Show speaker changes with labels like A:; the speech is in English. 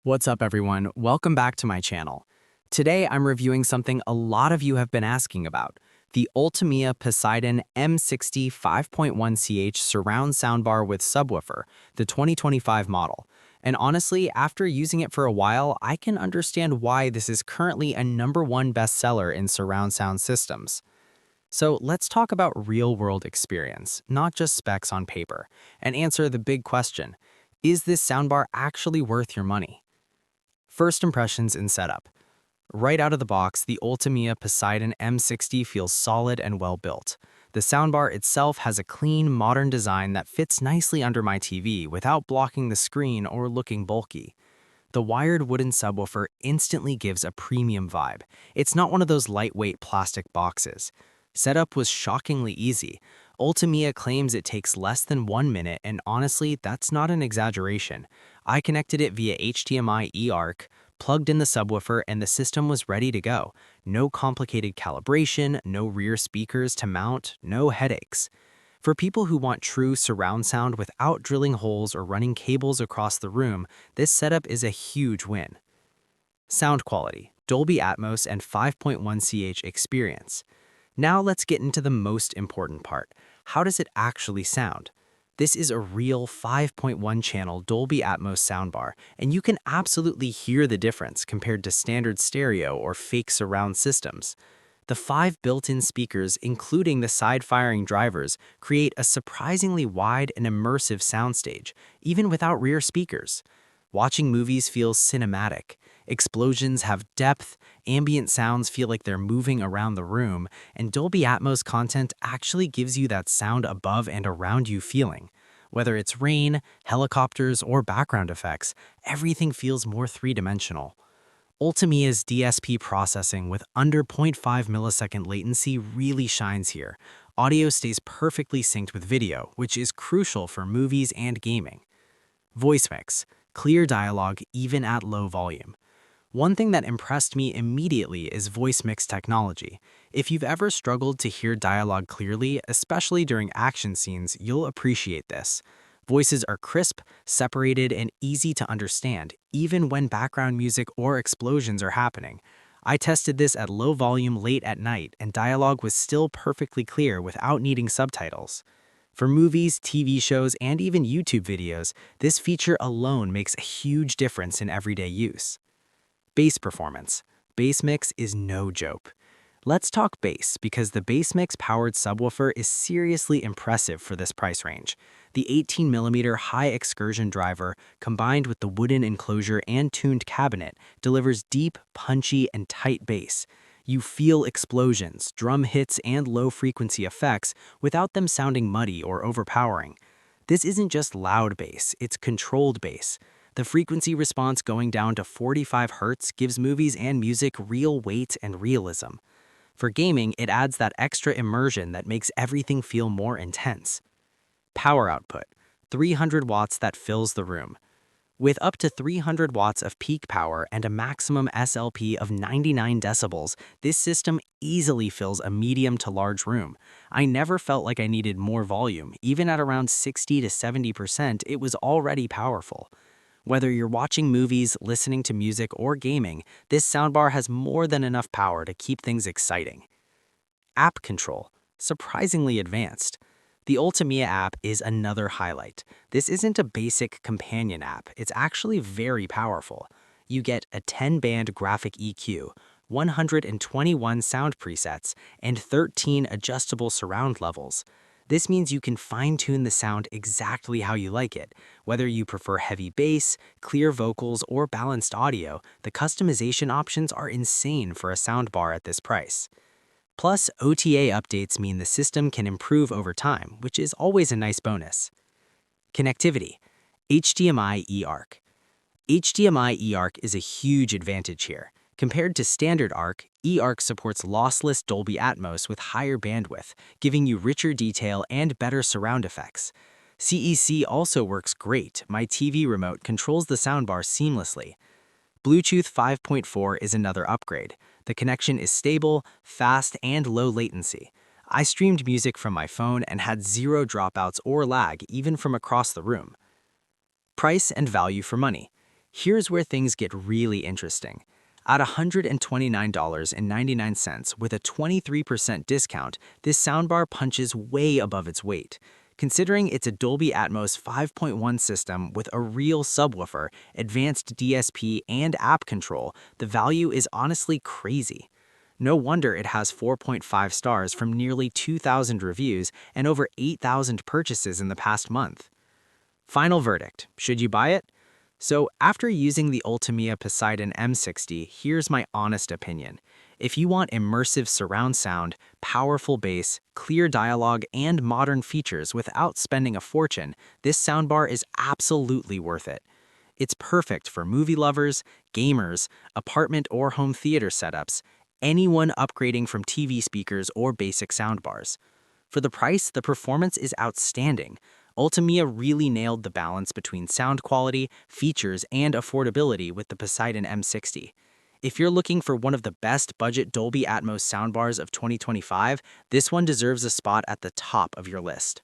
A: What's up, everyone? Welcome back to my channel. Today, I'm reviewing something a lot of you have been asking about, the Ultimia Poseidon M60 5.1ch surround soundbar with subwoofer, the 2025 model. And honestly, after using it for a while, I can understand why this is currently a #1 bestseller in surround sound systems. So let's talk about real-world experience, not just specs on paper, and answer the big question: is this soundbar actually worth your money? First impressions and setup. Right out of the box, the Ultimia Poseidon M60 feels solid and well built. The soundbar itself has a clean, modern design that fits nicely under my TV without blocking the screen or looking bulky. The wired wooden subwoofer instantly gives a premium vibe. It's not one of those lightweight plastic boxes. Setup was shockingly easy. Ultimia claims it takes less than 1 minute, and honestly, that's not an exaggeration. I connected it via HDMI eARC, plugged in the subwoofer, and the system was ready to go. No complicated calibration, no rear speakers to mount, no headaches. For people who want true surround sound without drilling holes or running cables across the room, this setup is a huge win. Sound quality, Dolby Atmos and 5.1ch experience. Now let's get into the most important part. How does it actually sound? This is a real 5.1 channel Dolby Atmos soundbar, and you can absolutely hear the difference compared to standard stereo or fake surround systems. The 5 built-in speakers, including the side-firing drivers, create a surprisingly wide and immersive soundstage, even without rear speakers. Watching movies feels cinematic. Explosions have depth, ambient sounds feel like they're moving around the room, and Dolby Atmos content actually gives you that sound above and around you feeling. Whether it's rain, helicopters, or background effects, everything feels more three-dimensional. Ultimia's DSP processing with under 0.5 millisecond latency really shines here. Audio stays perfectly synced with video, which is crucial for movies and gaming. VoiceMX, clear dialogue even at low volume. One thing that impressed me immediately is VoiceMix technology. If you've ever struggled to hear dialogue clearly, especially during action scenes, you'll appreciate this. Voices are crisp, separated, and easy to understand, even when background music or explosions are happening. I tested this at low volume late at night, and dialogue was still perfectly clear without needing subtitles. For movies, TV shows, and even YouTube videos, this feature alone makes a huge difference in everyday use. Bass performance. BassMix is no joke. Let's talk bass, because the BassMix powered subwoofer is seriously impressive for this price range. The 18mm high excursion driver, combined with the wooden enclosure and tuned cabinet, delivers deep, punchy, and tight bass. You feel explosions, drum hits, and low-frequency effects without them sounding muddy or overpowering. This isn't just loud bass, it's controlled bass. The frequency response going down to 45 Hz gives movies and music real weight and realism. For gaming, it adds that extra immersion that makes everything feel more intense. Power output, 300 watts that fills the room. With up to 300 watts of peak power and a maximum SLP of 99 decibels, this system easily fills a medium to large room. I never felt like I needed more volume. Even at around 60 to 70%, it was already powerful. Whether you're watching movies, listening to music, or gaming, this soundbar has more than enough power to keep things exciting. App control, surprisingly advanced. The Ultimia app is another highlight. This isn't a basic companion app, it's actually very powerful. You get a 10-band graphic EQ, 121 sound presets, and 13 adjustable surround levels. This means you can fine-tune the sound exactly how you like it. Whether you prefer heavy bass, clear vocals, or balanced audio, the customization options are insane for a soundbar at this price. Plus, OTA updates mean the system can improve over time, which is always a nice bonus. Connectivity, HDMI eARC. HDMI eARC is a huge advantage here. Compared to standard ARC, eARC supports lossless Dolby Atmos with higher bandwidth, giving you richer detail and better surround effects. CEC also works great. My TV remote controls the soundbar seamlessly. Bluetooth 5.4 is another upgrade. The connection is stable, fast, and low latency. I streamed music from my phone and had zero dropouts or lag even from across the room. Price and value for money. Here's where things get really interesting. At $129.99 with a 23% discount, this soundbar punches way above its weight. Considering it's a Dolby Atmos 5.1 system with a real subwoofer, advanced DSP, and app control, the value is honestly crazy. No wonder it has 4.5 stars from nearly 2,000 reviews and over 8,000 purchases in the past month. Final verdict, should you buy it? So after using the Ultimia Poseidon M60, here's my honest opinion. If you want immersive surround sound, powerful bass, clear dialogue, and modern features without spending a fortune, this soundbar is absolutely worth it. It's perfect for movie lovers, gamers, apartment or home theater setups, anyone upgrading from TV speakers or basic soundbars. For the price, the performance is outstanding. Ultimia really nailed the balance between sound quality, features, and affordability with the Poseidon M60. If you're looking for one of the best budget Dolby Atmos soundbars of 2025, this one deserves a spot at the top of your list.